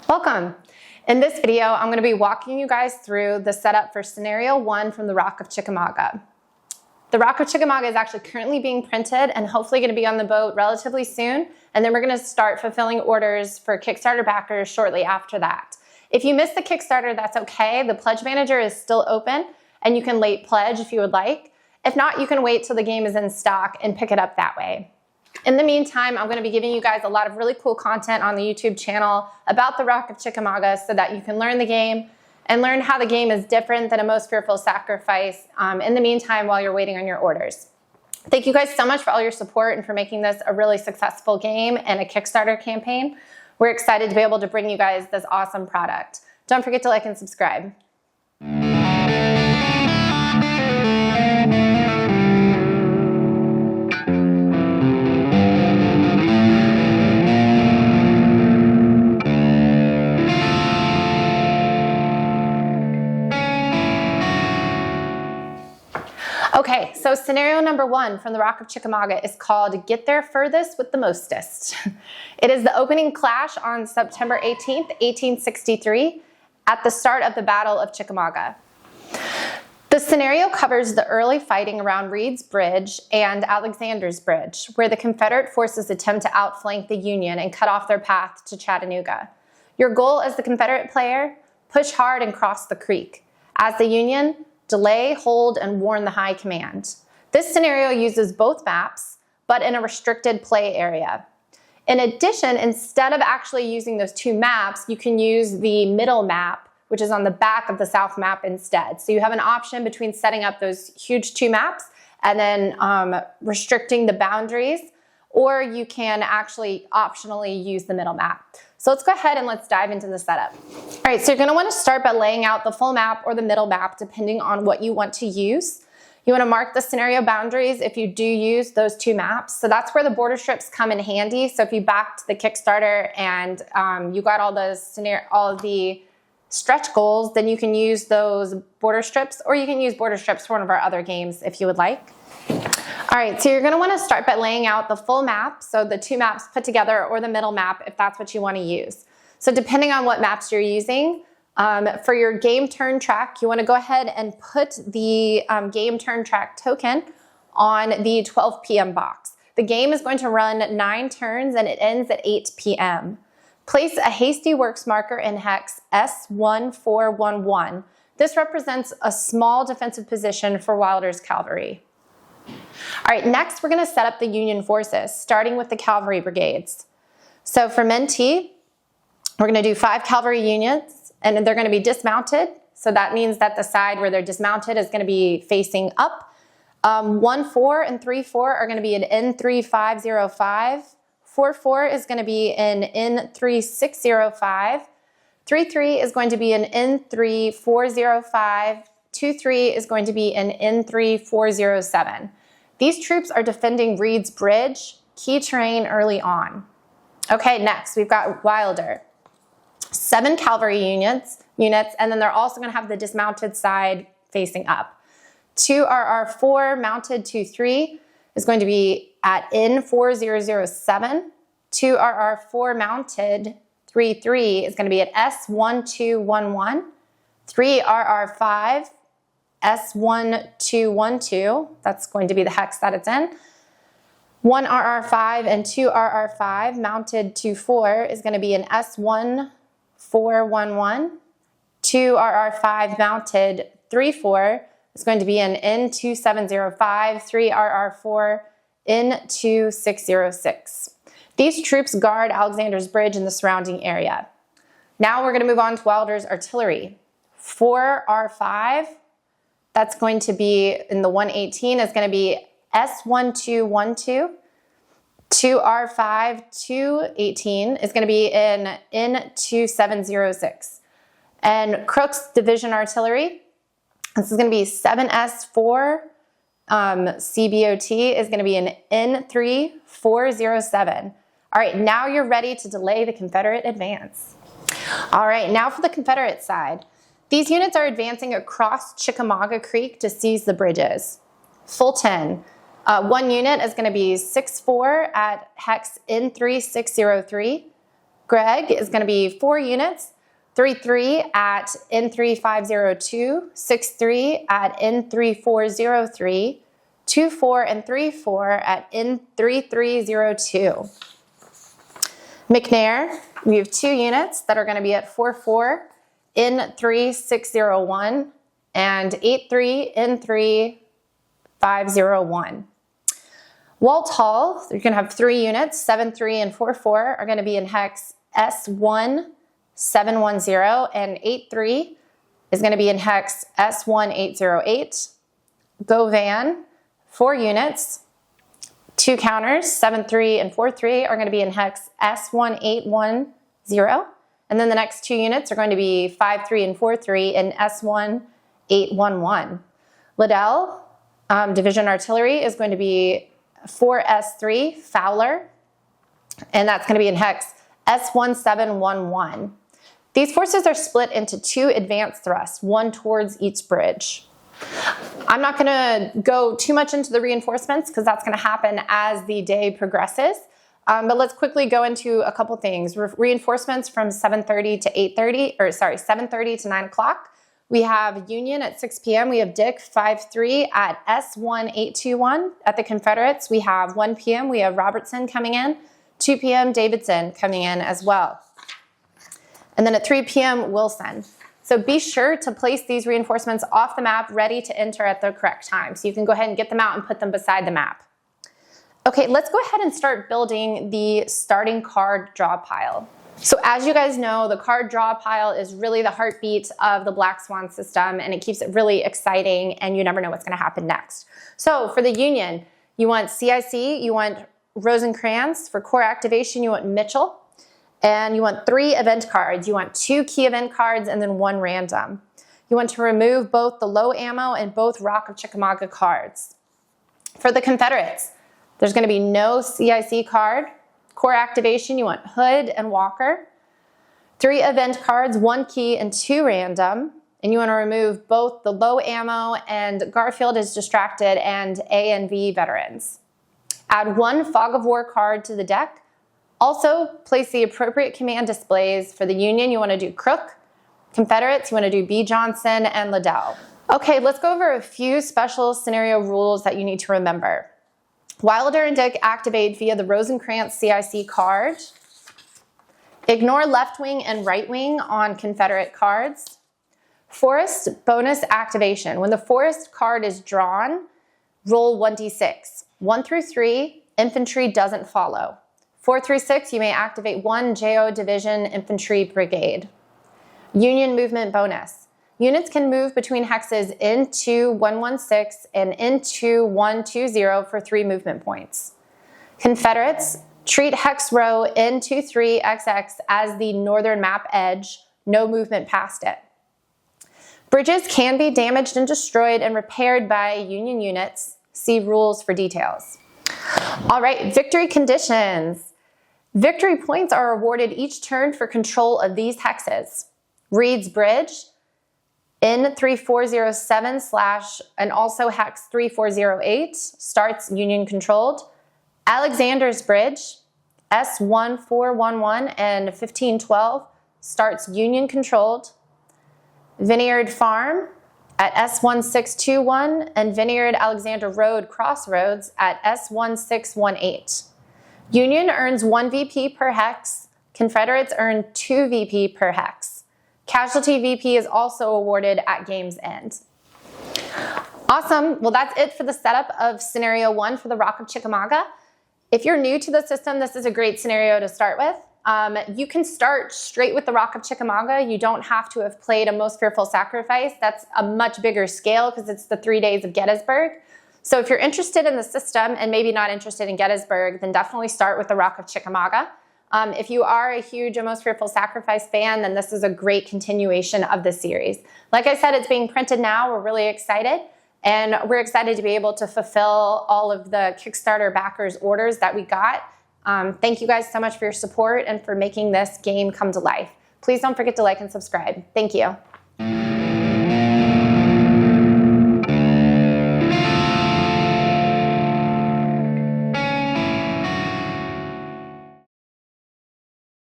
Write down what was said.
Welcome. In this video, I'm going to be walking you guys through the setup for Scenario 1 from the Rock of Chickamauga. The Rock of Chickamauga is actually currently being printed and hopefully going to be on the boat relatively soon, and then we're going to start fulfilling orders for Kickstarter backers shortly after that. If you missed the Kickstarter, that's okay. The Pledge Manager is still open, and you can late pledge if you would like. If not, you can wait till the game is in stock and pick it up that way. In the meantime, I'm going to be giving you guys a lot of really cool content on the YouTube channel about the Rock of Chickamauga so that you can learn the game and learn how the game is different than a Most Fearful Sacrifice in the meantime while you're waiting on your orders. Thank you guys so much for all your support and for making this a really successful game and a Kickstarter campaign. We're excited to be able to bring you guys this awesome product. Don't forget to like and subscribe. Okay, so scenario number 1 from the Rock of Chickamauga is called Get There Furthest with the Mostest. It is the opening clash on September 18th, 1863, at the start of the Battle of Chickamauga. The scenario covers the early fighting around Reed's Bridge and Alexander's Bridge, where the Confederate forces attempt to outflank the Union and cut off their path to Chattanooga. Your goal as the Confederate player, push hard and cross the creek. As the Union, delay, hold, and warn the high command. This scenario uses both maps, but in a restricted play area. In addition, instead of actually using those two maps, you can use the middle map, which is on the back of the south map instead. So you have an option between setting up those huge two maps and then restricting the boundaries, or you can actually optionally use the middle map. So let's go ahead and let's dive into the setup. All right, so you're going to want to start by laying out the full map or the middle map, depending on what you want to use. You want to mark the scenario boundaries if you do use those two maps. So that's where the border strips come in handy. So if you backed the Kickstarter and you got all of the stretch goals, then you can use those border strips, or you can use border strips for one of our other games if you would like. All right, so you're going to want to start by laying out the full map, so the two maps put together, or the middle map if that's what you want to use. So depending on what maps you're using, for your game turn track, you want to go ahead and put the game turn track token on the 12 p.m. box. The game is going to run 9 turns and it ends at 8 p.m. Place a hasty works marker in hex S1411. This represents a small defensive position for Wilder's cavalry. All right, next we're going to set up the Union forces, starting with the cavalry brigades. So for Mentee, we're going to do 5 cavalry units, and they're going to be dismounted. So that means that the side where they're dismounted is going to be facing up. 1-4 and 3-4 are going to be in N3505. 4-4 is going to be in N3605. 3-3 is going to be in N3405. 2-3 is going to be in N3407. These troops are defending Reed's Bridge, key terrain early on. Okay, next we've got Wilder. 7 cavalry units, and then they're also going to have the dismounted side facing up. 2 RR4 mounted 2-3 is going to be at N4007. 2 RR4 mounted 3-3 is going to be at S1211. 3 RR5 S1212, that's going to be the hex that it's in. 1 RR5 and 2 RR5 mounted 2-4 is going to be an S1411. 2 RR5 mounted 3-4 is going to be an N2705. 3 RR4 N2606. These troops guard Alexander's Bridge and the surrounding area. Now we're going to move on to Wilder's artillery. 4 R5, that's going to be in the 118, is going to be S1212. 2 R5 218 is going to be in N2706. And Crook's division artillery, this is going to be 7S4 CBOT is going to be in N3407. All right, now you're ready to delay the Confederate advance. All right, now for the Confederate side. These units are advancing across Chickamauga Creek to seize the bridges. Full 10. One unit is going to be 6-4 at hex N3603. Greg is going to be 4 units, 3-3 at N3502, 6-3 at N3403, 2-4 and 3-4 at N3302. McNair, we have 2 units that are going to be at 4-4, N3601, and 8-3, N3501. Walthall, you're going to have 3 units, 7-3 and 4-4 are going to be in hex S1710, and 8-3 is going to be in hex S1808. Govan, 4 units, 2 counters, 7-3 and 4-3 are going to be in hex S1810. And then the next 2 units are going to be 5-3 and 4-3 in S1811. Liddell, Division Artillery, is going to be 4S3 Fowler, and that's going to be in hex S1711. These forces are split into 2 advanced thrusts, one towards each bridge. I'm not going to go too much into the reinforcements because that's going to happen as the day progresses. But let's quickly go into a couple things. Reinforcements from 7:30 to 8:30, or sorry, 7:30 to 9 o'clock. We have Union at 6 p.m. We have Dick 5-3 at S1821. At the Confederates, we have 1 p.m. We have Robertson coming in, 2 p.m. Davidson coming in as well. And then at 3 p.m. Wilson. So be sure to place these reinforcements off the map, ready to enter at the correct time. So you can go ahead and get them out and put them beside the map. Okay, let's go ahead and start building the starting card draw pile. So as you guys know, the card draw pile is really the heartbeat of the Black Swan system, and it keeps it really exciting, and you never know what's going to happen next. So for the Union, you want CIC, you want Rosencrantz. For core activation, you want Mitchell, and you want 3 event cards. You want 2 key event cards and then 1 random. You want to remove both the low ammo and both Rock of Chickamauga cards. For the Confederates, there's going to be no CIC card. Core activation, you want Hood and Walker. 3 event cards, 1 key and 2 random. And you want to remove both the low ammo and Garfield is distracted and A and V veterans. Add 1 Fog of War card to the deck. Also, place the appropriate command displays. For the Union, you want to do Crook. Confederates, you want to do B. Johnson and Liddell. Okay, let's go over a few special scenario rules that you need to remember. Wilder and Dick activate via the Rosencrantz CIC card. Ignore left wing and right wing on Confederate cards. Forest bonus activation. When the Forest card is drawn, roll 1d6. 1 through 3, infantry doesn't follow. 4 through 6, you may activate 1 JO Division Infantry Brigade. Union movement bonus. Units can move between hexes N2116 and N2120 for 3 movement points. Confederates, treat hex row N23XX as the northern map edge, no movement past it. Bridges can be damaged and destroyed and repaired by Union units. See rules for details. All right, victory conditions. Victory points are awarded each turn for control of these hexes. Reed's Bridge, N3407/ and also hex 3408 starts Union controlled. Alexander's Bridge, S1411 and 1512 starts Union controlled. Vineyard Farm at S1621 and Vineyard Alexander Road Crossroads at S1618. Union earns 1 VP per hex. Confederates earn 2 VP per hex. Casualty VP is also awarded at game's end. Awesome. Well, that's it for the setup of Scenario 1 for the Rock of Chickamauga. If you're new to the system, this is a great scenario to start with. You can start straight with the Rock of Chickamauga. You don't have to have played a Most Fearful Sacrifice. That's a much bigger scale because it's the 3 days of Gettysburg. So if you're interested in the system and maybe not interested in Gettysburg, then definitely start with the Rock of Chickamauga. If you are a huge A Most Fearful Sacrifice fan, then this is a great continuation of the series. Like I said, it's being printed now. We're really excited. And we're excited to be able to fulfill all of the Kickstarter backers' orders that we got. Thank you guys so much for your support and for making this game come to life. Please don't forget to like and subscribe. Thank you.